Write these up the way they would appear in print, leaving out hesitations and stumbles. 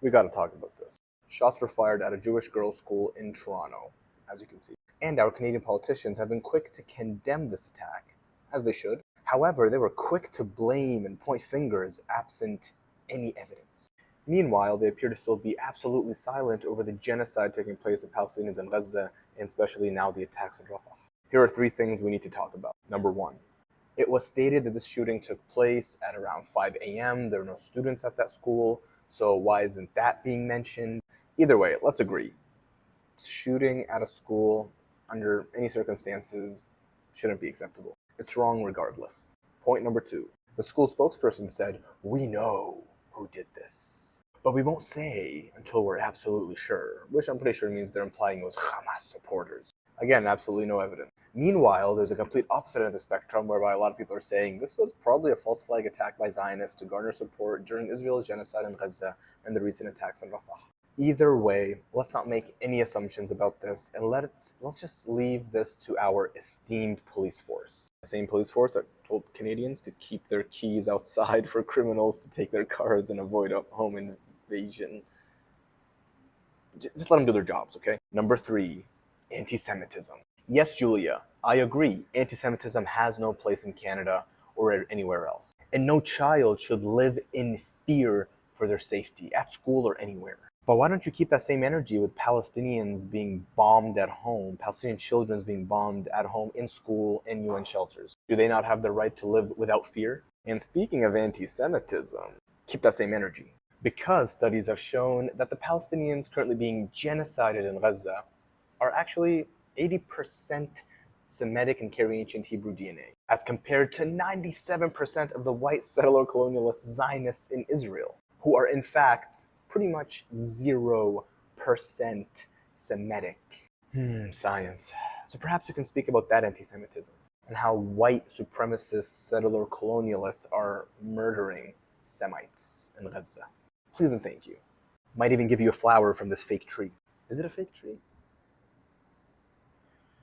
We gotta talk about this. Shots were fired at a Jewish girls' school in Toronto, as you can see. And our Canadian politicians have been quick to condemn this attack, as they should. However, they were quick to blame and point fingers absent any evidence. Meanwhile, they appear to still be absolutely silent over the genocide taking place of Palestinians in Gaza, and especially now the attacks on Rafah. Here are 3 things we need to talk about. Number 1. It was stated that this shooting took place at around 5 a.m. There were no students at that school, so why isn't that being mentioned? Either way, let's agree. Shooting at a school under any circumstances shouldn't be acceptable. It's wrong regardless. Point number 2. The school spokesperson said, "We know who did this, but we won't say until we're absolutely sure," which I'm pretty sure means they're implying it was Hamas supporters. Again, absolutely no evidence. Meanwhile, there's a complete opposite end of the spectrum whereby a lot of people are saying this was probably a false flag attack by Zionists to garner support during Israel's genocide in Gaza and the recent attacks on Rafah. Either way, let's not make any assumptions about this, and let's just leave this to our esteemed police force. The same police force that told Canadians to keep their keys outside for criminals to take their cars and avoid a home invasion. Just let them do their jobs, okay? Number 3, anti-Semitism. Yes, Julia, I agree. Anti-Semitism has no place in Canada or anywhere else. And no child should live in fear for their safety, at school or anywhere. But why don't you keep that same energy with Palestinians being bombed at home, Palestinian children being bombed at home, in school, in UN shelters? Do they not have the right to live without fear? And speaking of anti-Semitism, keep that same energy. Because studies have shown that the Palestinians currently being genocided in Gaza are actually 80% Semitic and carry ancient Hebrew DNA, as compared to 97% of the white settler colonialist Zionists in Israel, who are in fact pretty much 0% Semitic. Science. So perhaps you can speak about that anti-Semitism and how white supremacist settler colonialists are murdering Semites in Gaza. Please and thank you. Might even give you a flower from this fake tree. Is it a fake tree?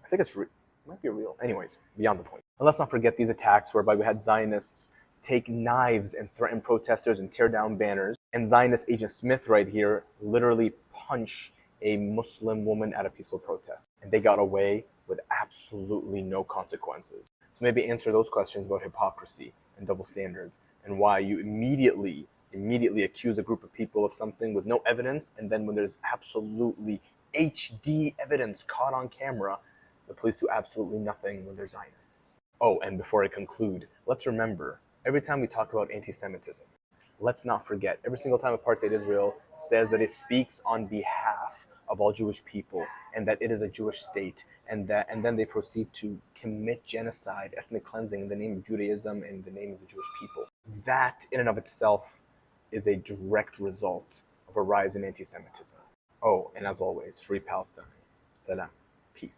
I think it might be real. Anyways, beyond the point. And let's not forget these attacks whereby we had Zionists take knives and threaten protesters and tear down banners. And Zionist Agent Smith right here literally punch a Muslim woman at a peaceful protest. And they got away with absolutely no consequences. So maybe answer those questions about hypocrisy and double standards and why you immediately accuse a group of people of something with no evidence, and then when there's absolutely HD evidence caught on camera, the police do absolutely nothing when they're Zionists. Oh, and before I conclude, let's remember, every time we talk about anti-Semitism, let's not forget, every single time Apartheid Israel says that it speaks on behalf of all Jewish people and that it is a Jewish state, and then they proceed to commit genocide, ethnic cleansing in the name of Judaism and in the name of the Jewish people. That, in and of itself, is a direct result of a rise in anti-Semitism. Oh, and as always, free Palestine. Salam. Peace.